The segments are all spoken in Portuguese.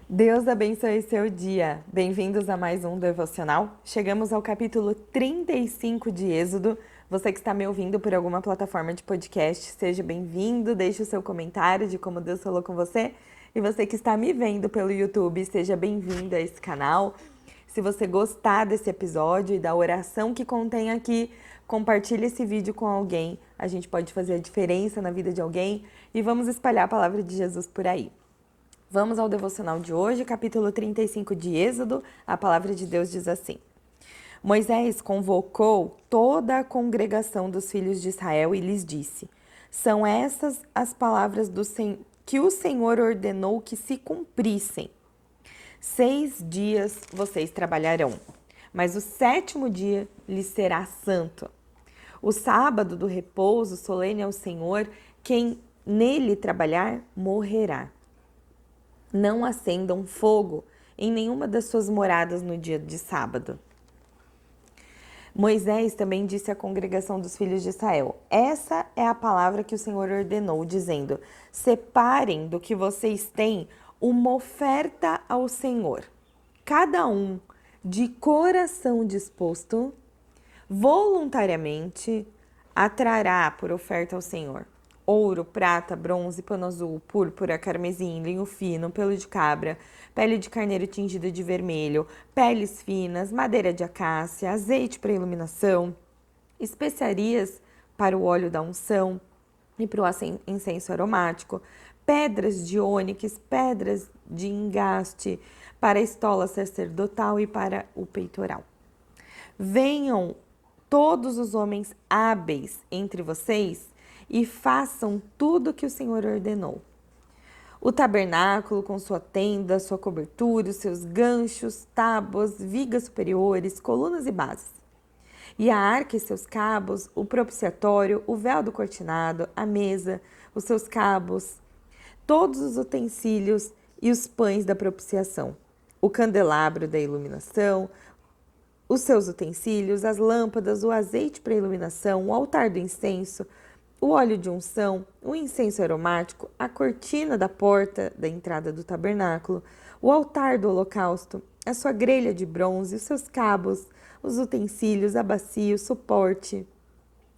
Deus abençoe seu dia. Bem-vindos a mais um devocional. Chegamos ao capítulo 35 de Êxodo. Você que está me ouvindo por alguma plataforma de podcast, seja bem-vindo. Deixe o seu comentário de como Deus falou com você. E você que está me vendo pelo YouTube, seja bem-vindo a esse canal. Se você gostar desse episódio e da oração que contém aqui, compartilhe esse vídeo com alguém. A gente pode fazer a diferença na vida de alguém e vamos espalhar a palavra de Jesus por aí. Vamos ao devocional de hoje, capítulo 35 de Êxodo. A palavra de Deus diz assim: Moisés convocou toda a congregação dos filhos de Israel e lhes disse: São essas as palavras que o Senhor ordenou que se cumprissem. 6 dias vocês trabalharão, mas o 7º dia lhes será santo. O sábado do repouso solene ao Senhor, quem nele trabalhar morrerá. Não acendam fogo em nenhuma das suas moradas no dia de sábado. Moisés também disse à congregação dos filhos de Israel: Essa é a palavra que o Senhor ordenou, dizendo: Separem do que vocês têm uma oferta ao Senhor. Cada um, de coração disposto, voluntariamente, atrará por oferta ao Senhor ouro, prata, bronze, pano azul, púrpura, carmesim, linho fino, pelo de cabra, pele de carneiro tingida de vermelho, peles finas, madeira de acácia, azeite para iluminação, especiarias para o óleo da unção e para o incenso aromático, pedras de ônix, pedras de engaste para a estola sacerdotal e para o peitoral. Venham todos os homens hábeis entre vocês e façam tudo o que o Senhor ordenou. O tabernáculo com sua tenda, sua cobertura, os seus ganchos, tábuas, vigas superiores, colunas e bases. E a arca e seus cabos, o propiciatório, o véu do cortinado, a mesa, os seus cabos, todos os utensílios e os pães da propiciação, o candelabro da iluminação, os seus utensílios, as lâmpadas, o azeite para iluminação, o altar do incenso, o óleo de unção, o incenso aromático, a cortina da porta da entrada do tabernáculo, o altar do holocausto, a sua grelha de bronze, os seus cabos, os utensílios, a bacia, o suporte,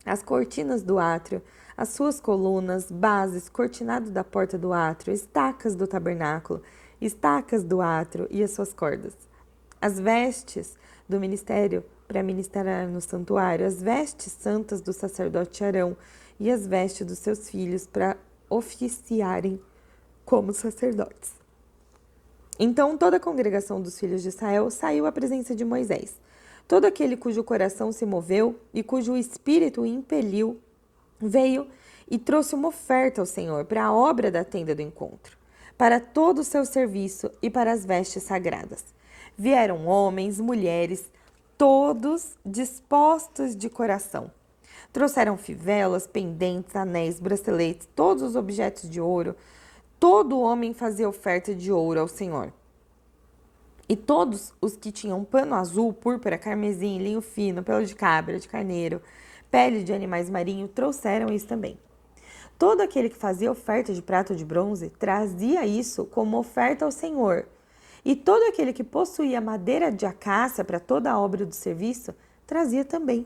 as cortinas do átrio, as suas colunas, bases, cortinado da porta do átrio, estacas do tabernáculo, estacas do átrio e as suas cordas. As vestes do ministério para ministrar no santuário, as vestes santas do sacerdote Arão e as vestes dos seus filhos para oficiarem como sacerdotes. Então toda a congregação dos filhos de Israel saiu à presença de Moisés. Todo aquele cujo coração se moveu e cujo espírito o impeliu, veio e trouxe uma oferta ao Senhor para a obra da tenda do encontro, para todo o seu serviço e para as vestes sagradas. Vieram homens, mulheres, todos dispostos de coração. Trouxeram fivelas, pendentes, anéis, braceletes, todos os objetos de ouro. Todo homem fazia oferta de ouro ao Senhor. E todos os que tinham pano azul, púrpura, carmesim, linho fino, pelo de cabra, de carneiro, pele de animais marinhos, trouxeram isso também. Todo aquele que fazia oferta de prata ou de bronze trazia isso como oferta ao Senhor. E todo aquele que possuía madeira de acácia para toda a obra do serviço trazia também.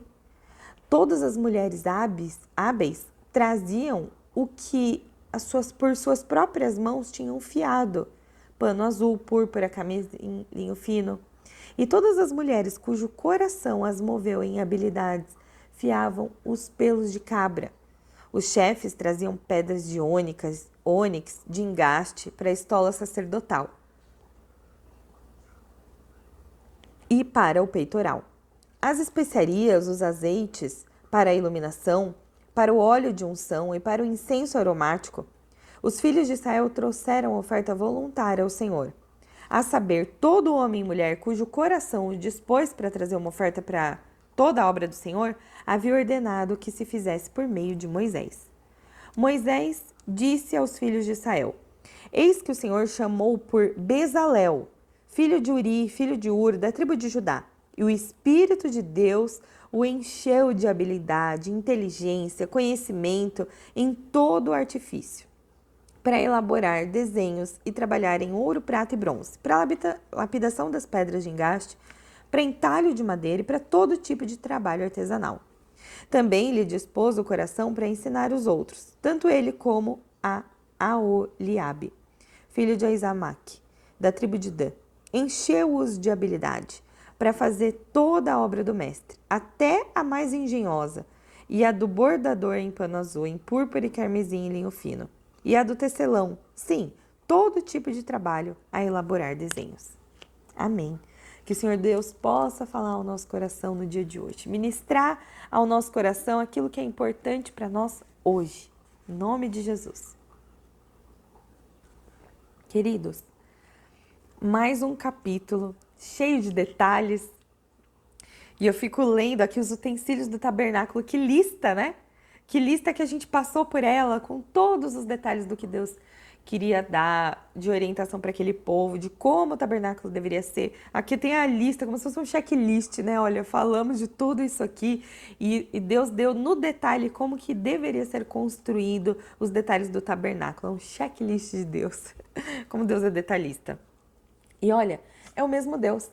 Todas as mulheres hábeis traziam o que por suas próprias mãos tinham fiado: pano azul, púrpura, carmesim, linho fino. E todas as mulheres cujo coração as moveu em habilidades fiavam os pelos de cabra. Os chefes traziam pedras de ônix de engaste para a estola sacerdotal e para o peitoral. As especiarias, os azeites para a iluminação, para o óleo de unção e para o incenso aromático, os filhos de Israel trouxeram oferta voluntária ao Senhor. A saber, todo homem e mulher cujo coração o dispôs para trazer uma oferta para toda a obra do Senhor, havia ordenado que se fizesse por meio de Moisés. Moisés disse aos filhos de Israel: Eis que o Senhor chamou por Bezalel, filho de Uri, filho de Ur, da tribo de Judá. E o Espírito de Deus o encheu de habilidade, inteligência, conhecimento em todo o artifício. para elaborar desenhos e trabalhar em ouro, prata e bronze, para lapidação das pedras de engaste, para entalho de madeira e para todo tipo de trabalho artesanal. Também lhe dispôs o coração para ensinar os outros, tanto ele como a Aoliabe, filho de Aizamaque, da tribo de Dan. Encheu-os de habilidade para fazer toda a obra do mestre, até a mais engenhosa, e a do bordador em pano azul, em púrpura e carmesim em linho fino, e a do tecelão, sim, todo tipo de trabalho a elaborar desenhos. Amém. Que o Senhor Deus possa falar ao nosso coração no dia de hoje, ministrar ao nosso coração aquilo que é importante para nós hoje, em nome de Jesus. Queridos, mais um capítulo cheio de detalhes. E eu fico lendo aqui os utensílios do tabernáculo. Que lista, né? Que lista que a gente passou por ela, com todos os detalhes do que Deus queria dar de orientação para aquele povo, de como o tabernáculo deveria ser. Aqui tem a lista, como se fosse um checklist, né? Olha, falamos de tudo isso aqui e Deus deu no detalhe como que deveria ser construído os detalhes do tabernáculo. É um checklist de Deus, como Deus é detalhista. E olha, é o mesmo Deus.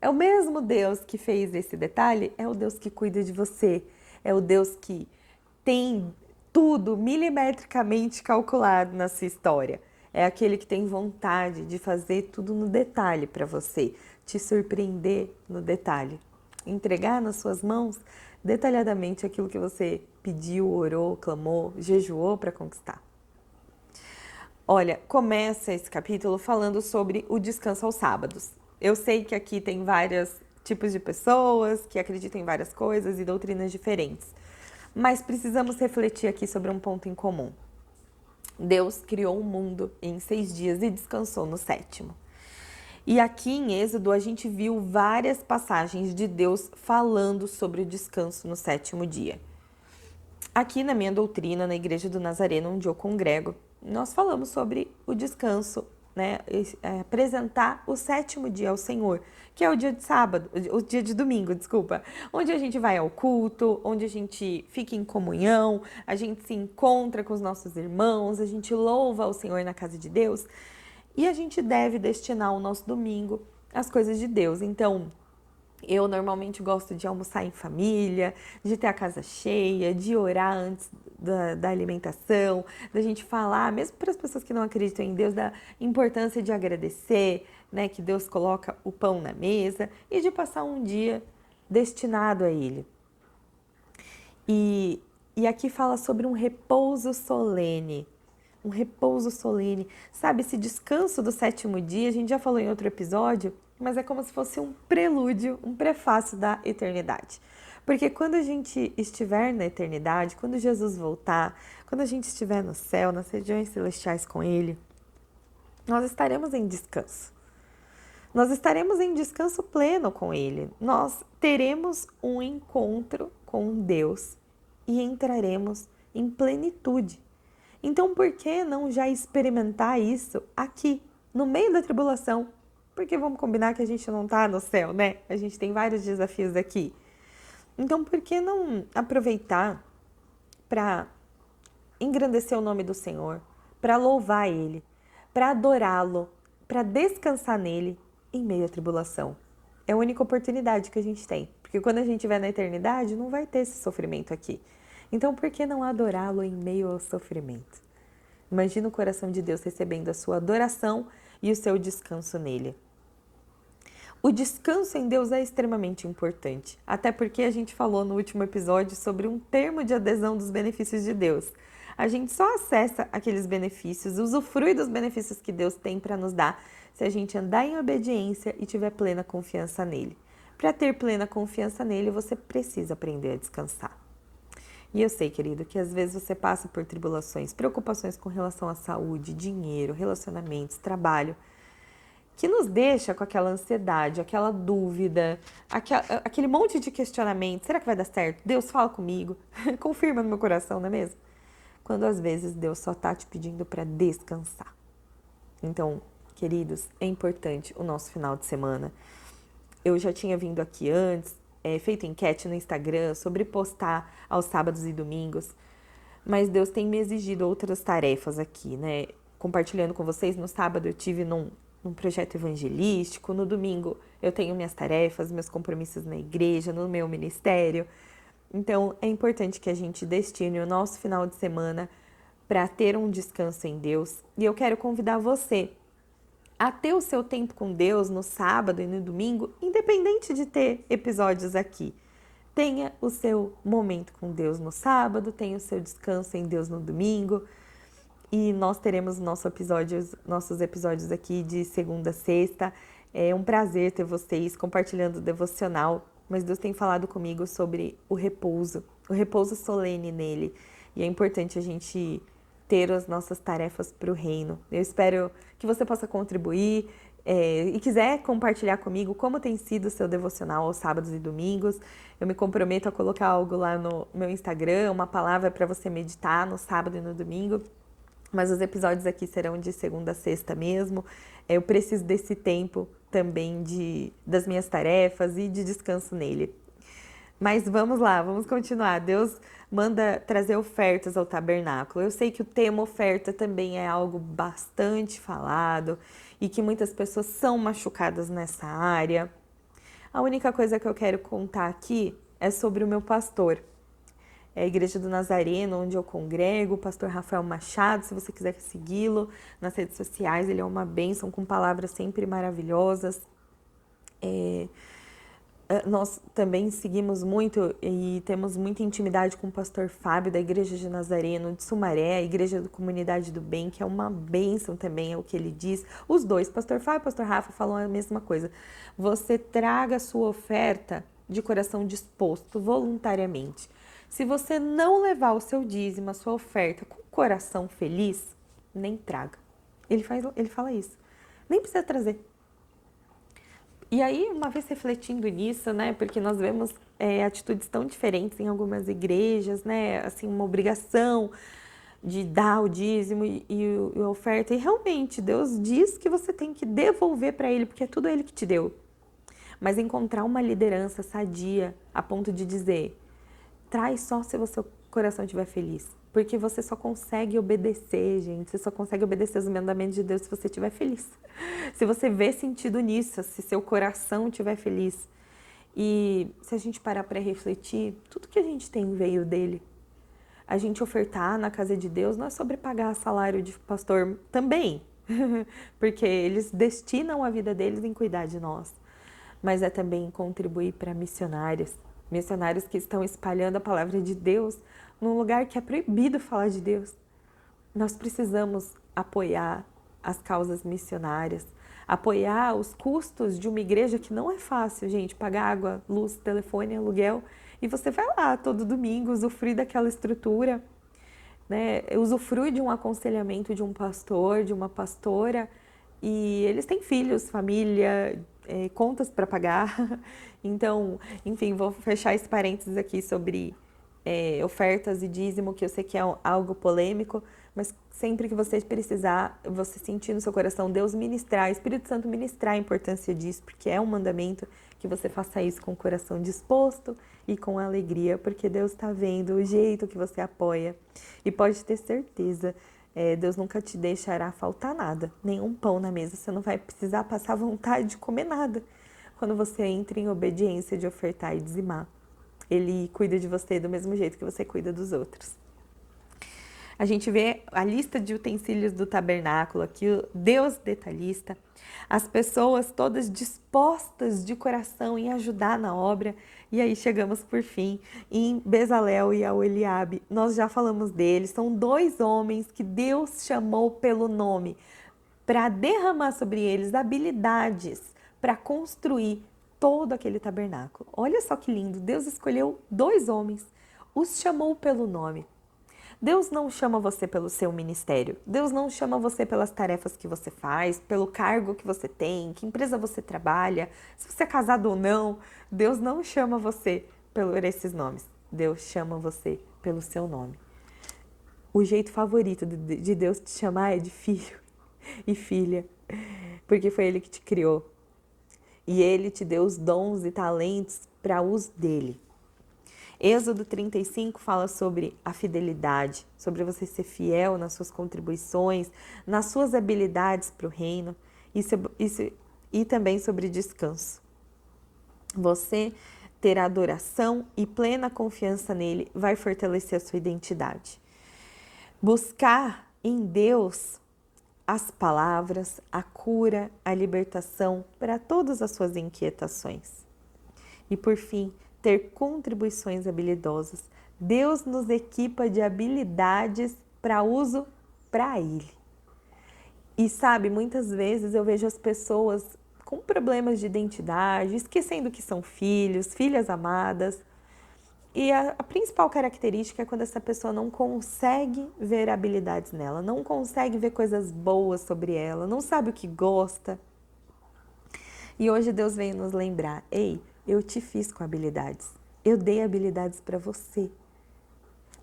É o mesmo Deus que fez esse detalhe, é o Deus que cuida de você, é o Deus que tem tudo milimetricamente calculado na sua história. É aquele que tem vontade de fazer tudo no detalhe para você, te surpreender no detalhe, entregar nas suas mãos detalhadamente aquilo que você pediu, orou, clamou, jejuou para conquistar. Olha, começa esse capítulo falando sobre o descanso aos sábados. Eu sei que aqui tem vários tipos de pessoas que acreditam em várias coisas e doutrinas diferentes, mas precisamos refletir aqui sobre um ponto em comum. Deus criou o mundo em 6 dias e descansou no 7º. E aqui em Êxodo a gente viu várias passagens de Deus falando sobre o descanso no 7º dia. Aqui na minha doutrina, na Igreja do Nazareno, onde eu congrego, nós falamos sobre o descanso, né? Apresentar o 7º dia ao Senhor, que é o dia de sábado, o dia de domingo, desculpa, onde a gente vai ao culto, onde a gente fica em comunhão, a gente se encontra com os nossos irmãos, a gente louva ao Senhor na casa de Deus e a gente deve destinar o nosso domingo às coisas de Deus. Então, eu normalmente gosto de almoçar em família, de ter a casa cheia, de orar antes da alimentação, da gente falar, mesmo para as pessoas que não acreditam em Deus, da importância de agradecer, né, que Deus coloca o pão na mesa e de passar um dia destinado a Ele. E aqui fala sobre um repouso solene. Um repouso solene. Sabe, esse descanso do 7º dia, a gente já falou em outro episódio, mas é como se fosse um prelúdio, um prefácio da eternidade. Porque quando a gente estiver na eternidade, quando Jesus voltar, quando a gente estiver no céu, nas regiões celestiais com Ele, nós estaremos em descanso. Nós estaremos em descanso pleno com Ele. Nós teremos um encontro com Deus e entraremos em plenitude. Então, por que não já experimentar isso aqui, no meio da tribulação? Porque vamos combinar que a gente não está no céu, né? A gente tem vários desafios aqui. Então, por que não aproveitar para engrandecer o nome do Senhor, para louvar Ele, para adorá-lo, para descansar nele em meio à tribulação? É a única oportunidade que a gente tem, porque quando a gente estiver na eternidade, não vai ter esse sofrimento aqui. Então, por que não adorá-lo em meio ao sofrimento? Imagina o coração de Deus recebendo a sua adoração e o seu descanso nele. O descanso em Deus é extremamente importante, até porque a gente falou no último episódio sobre um termo de adesão dos benefícios de Deus. A gente só acessa aqueles benefícios, usufrui dos benefícios que Deus tem para nos dar, se a gente andar em obediência e tiver plena confiança nele. Para ter plena confiança nele, você precisa aprender a descansar. E eu sei, querido, que às vezes você passa por tribulações, preocupações com relação à saúde, dinheiro, relacionamentos, trabalho, que nos deixa com aquela ansiedade, aquela dúvida, aquele monte de questionamento. Será que vai dar certo? Deus, fala comigo. Confirma no meu coração, não é mesmo? Quando às vezes Deus só está te pedindo para descansar. Então, queridos, é importante o nosso final de semana. Eu já tinha vindo aqui antes, feito enquete no Instagram sobre postar aos sábados e domingos, mas Deus tem me exigido outras tarefas aqui, né? compartilhando com vocês. No sábado eu tive num projeto evangelístico, no domingo eu tenho minhas tarefas, meus compromissos na igreja, no meu ministério. Então é importante que a gente destine o nosso final de semana para ter um descanso em Deus. E eu quero convidar você a ter o seu tempo com Deus no sábado e no domingo, independente de ter episódios aqui. Tenha o seu momento com Deus no sábado, tenha o seu descanso em Deus no domingo. E nós teremos nossos episódios aqui de segunda a sexta. É um prazer ter vocês compartilhando o devocional, mas Deus tem falado comigo sobre o repouso solene nele. E é importante a gente ter as nossas tarefas para o reino. Eu espero que você possa contribuir e quiser compartilhar comigo como tem sido o seu devocional aos sábados e domingos. Eu me comprometo a colocar algo lá no meu Instagram, uma palavra para você meditar no sábado e no domingo. Mas os episódios aqui serão de segunda a sexta mesmo. Eu preciso desse tempo também das minhas tarefas e de descanso nele. Mas vamos lá, vamos continuar. Deus manda trazer ofertas ao tabernáculo. Eu sei que o tema oferta também é algo bastante falado e que muitas pessoas são machucadas nessa área. A única coisa que eu quero contar aqui é sobre o meu pastor. É a Igreja do Nazareno, onde eu congrego, o pastor Rafael Machado, se você quiser segui-lo nas redes sociais, ele é uma bênção com palavras sempre maravilhosas. Nós também seguimos muito e temos muita intimidade com o pastor Fábio, da Igreja de Nazareno, de Sumaré, a Igreja da Comunidade do Bem, que é uma bênção também, é o que ele diz. Os dois, pastor Fábio e pastor Rafa, falam a mesma coisa. Você traga a sua oferta de coração disposto, voluntariamente. Se você não levar o seu dízimo, a sua oferta com o coração feliz, nem traga. Ele fala isso. Nem precisa trazer. E aí, uma vez refletindo nisso, né, porque nós vemos atitudes tão diferentes em algumas igrejas, né, assim, uma obrigação de dar o dízimo e a oferta. E realmente, Deus diz que você tem que devolver para Ele, porque é tudo Ele que te deu. Mas encontrar uma liderança sadia a ponto de dizer, traz só se o seu coração estiver feliz. Porque você só consegue obedecer, gente. Você só consegue obedecer os mandamentos de Deus se você estiver feliz. Se você vê sentido nisso, se seu coração estiver feliz. E se a gente parar para refletir, tudo que a gente tem veio dele. A gente ofertar na casa de Deus não é sobre pagar salário de pastor também. Porque eles destinam a vida deles em cuidar de nós. Mas é também contribuir para missionários que estão espalhando a palavra de Deus num lugar que é proibido falar de Deus. Nós precisamos apoiar as causas missionárias, apoiar os custos de uma igreja que não é fácil, gente, pagar água, luz, telefone, aluguel, e você vai lá todo domingo usufruir daquela estrutura, né? Usufrui de um aconselhamento de um pastor, de uma pastora, e eles têm filhos, família, contas para pagar. Então, enfim, vou fechar esse parênteses aqui sobre ofertas e dízimo, que eu sei que é algo polêmico, mas sempre que você precisar, você sentir no seu coração Deus ministrar, Espírito Santo ministrar a importância disso, porque é um mandamento que você faça isso com o coração disposto e com alegria, porque Deus está vendo o jeito que você apoia. E pode ter certeza, Deus nunca te deixará faltar nada, nenhum pão na mesa, você não vai precisar passar vontade de comer nada quando você entra em obediência de ofertar e dizimar. Ele cuida de você do mesmo jeito que você cuida dos outros. A gente vê a lista de utensílios do tabernáculo aqui, o Deus detalhista, as pessoas todas dispostas de coração em ajudar na obra. E aí chegamos por fim em Bezalel e Aholiabe. Nós já falamos deles, são dois homens que Deus chamou pelo nome para derramar sobre eles habilidades para construir todo aquele tabernáculo. Olha só que lindo, Deus escolheu dois homens, os chamou pelo nome. Deus não chama você pelo seu ministério, Deus não chama você pelas tarefas que você faz, pelo cargo que você tem, que empresa você trabalha, se você é casado ou não. Deus não chama você por esses nomes, Deus chama você pelo seu nome. O jeito favorito de Deus te chamar é de filho e filha, porque foi Ele que te criou. E Ele te deu os dons e talentos para uso dele. Êxodo 35 fala sobre a fidelidade, sobre você ser fiel nas suas contribuições, nas suas habilidades para o reino, e também sobre descanso. Você ter adoração e plena confiança nele vai fortalecer a sua identidade. Buscar em Deus as palavras, a cura, a libertação para todas as suas inquietações. E por fim, ter contribuições habilidosas. Deus nos equipa de habilidades para uso para Ele. E sabe, muitas vezes eu vejo as pessoas com problemas de identidade, esquecendo que são filhos, filhas amadas. E a principal característica é quando essa pessoa não consegue ver habilidades nela, não consegue ver coisas boas sobre ela, não sabe o que gosta. E hoje Deus vem nos lembrar, ei, eu te fiz com habilidades, eu dei habilidades para você.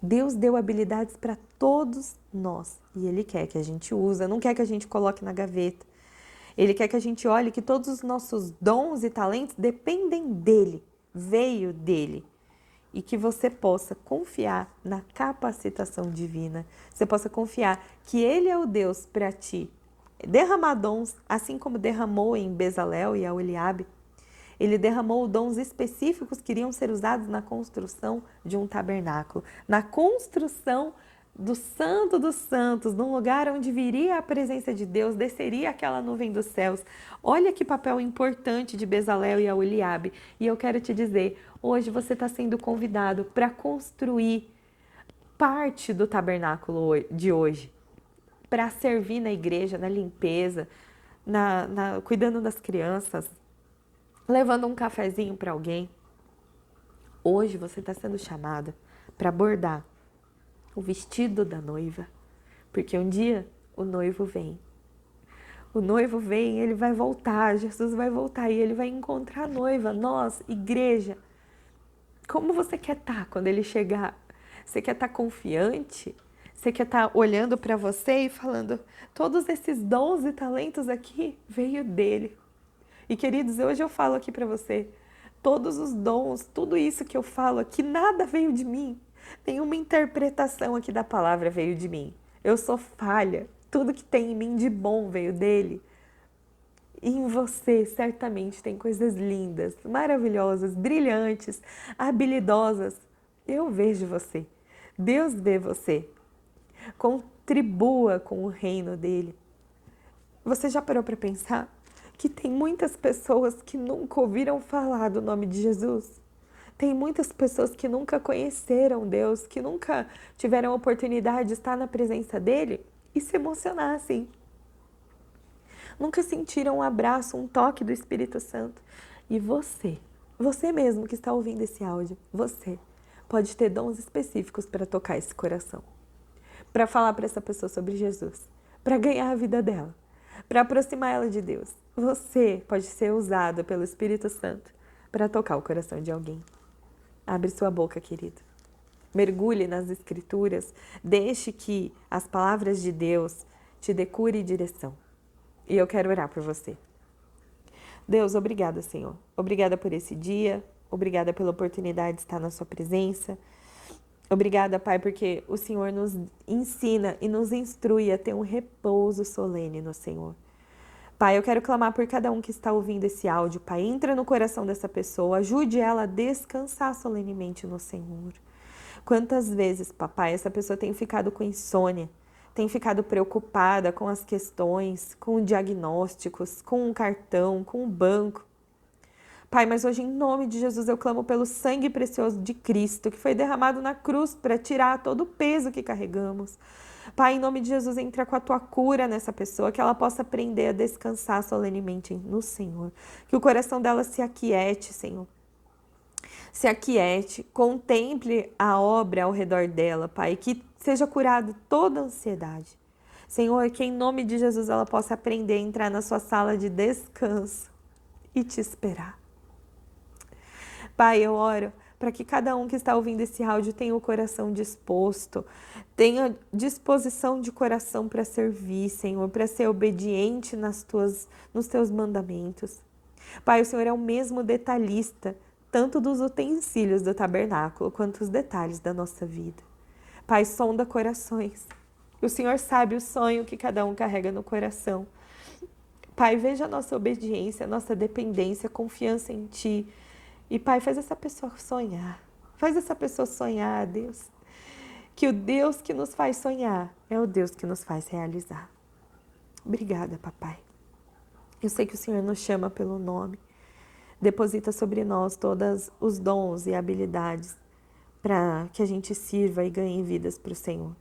Deus deu habilidades para todos nós e Ele quer que a gente use, não quer que a gente coloque na gaveta. Ele quer que a gente olhe que todos os nossos dons e talentos dependem dEle, veio dEle. E que você possa confiar na capacitação divina. Você possa confiar que Ele é o Deus para ti derramar dons, assim como derramou em Bezalel e Aholiabe. Ele derramou dons específicos que iriam ser usados na construção de um tabernáculo, na construção do Santo dos Santos, num lugar onde viria a presença de Deus, desceria aquela nuvem dos céus. Olha que papel importante de Bezalel e Aholiabe. E eu quero te dizer, hoje você está sendo convidado para construir parte do tabernáculo de hoje, para servir na igreja, na limpeza, cuidando das crianças, levando um cafezinho para alguém. Hoje você está sendo chamada para bordar o vestido da noiva, porque um dia o noivo vem. O noivo vem, ele vai voltar, Jesus vai voltar e ele vai encontrar a noiva. Nós, igreja, como você quer estar quando ele chegar? Você quer estar confiante? Você quer estar olhando para você e falando, todos esses dons e talentos aqui veio dele. E queridos, hoje eu falo aqui para você, todos os dons, tudo isso que eu falo aqui, nada veio de mim. Nenhuma interpretação aqui da palavra veio de mim. Eu sou falha. Tudo que tem em mim de bom veio dele. E em você, certamente, tem coisas lindas, maravilhosas, brilhantes, habilidosas. Eu vejo você. Deus vê você. Contribua com o reino dele. Você já parou para pensar que tem muitas pessoas que nunca ouviram falar do nome de Jesus? Tem muitas pessoas que nunca conheceram Deus, que nunca tiveram a oportunidade de estar na presença dele e se emocionar assim. Nunca sentiram um abraço, um toque do Espírito Santo. E você mesmo que está ouvindo esse áudio, você pode ter dons específicos para tocar esse coração, para falar para essa pessoa sobre Jesus, para ganhar a vida dela, para aproximar ela de Deus. Você pode ser usado pelo Espírito Santo para tocar o coração de alguém. Abre sua boca, querido. Mergulhe nas Escrituras. Deixe que as palavras de Deus te dê cura e direção. E eu quero orar por você. Deus, obrigada, Senhor. Obrigada por esse dia. Obrigada pela oportunidade de estar na sua presença. Obrigada, Pai, porque o Senhor nos ensina e nos instrui a ter um repouso solene no Senhor. Pai, eu quero clamar por cada um que está ouvindo esse áudio. Pai, entra no coração dessa pessoa, ajude ela a descansar solenemente no Senhor. Quantas vezes, papai, essa pessoa tem ficado com insônia, tem ficado preocupada com as questões, com diagnósticos, com um cartão, com um banco. Pai, mas hoje em nome de Jesus eu clamo pelo sangue precioso de Cristo, que foi derramado na cruz para tirar todo o peso que carregamos. Pai, em nome de Jesus, entra com a tua cura nessa pessoa, que ela possa aprender a descansar solenemente no Senhor. Que o coração dela se aquiete, Senhor. Se aquiete, contemple a obra ao redor dela, Pai, que seja curada toda a ansiedade. Senhor, que em nome de Jesus ela possa aprender a entrar na sua sala de descanso e te esperar. Pai, eu oro para que cada um que está ouvindo esse áudio tenha o coração disposto, tenha disposição de coração para servir, Senhor, para ser obediente nos teus mandamentos. Pai, o Senhor é o mesmo detalhista, tanto dos utensílios do tabernáculo quanto os detalhes da nossa vida. Pai, sonda corações. O Senhor sabe o sonho que cada um carrega no coração. Pai, veja a nossa obediência, a nossa dependência, confiança em Ti. E, Pai, faz essa pessoa sonhar. Faz essa pessoa sonhar, Deus. Que o Deus que nos faz sonhar é o Deus que nos faz realizar. Obrigada, Papai. Eu sei que o Senhor nos chama pelo nome. Deposita sobre nós todos os dons e habilidades para que a gente sirva e ganhe vidas para o Senhor.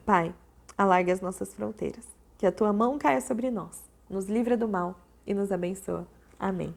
Pai, alargue as nossas fronteiras. Que a Tua mão caia sobre nós, nos livra do mal e nos abençoa. Amém.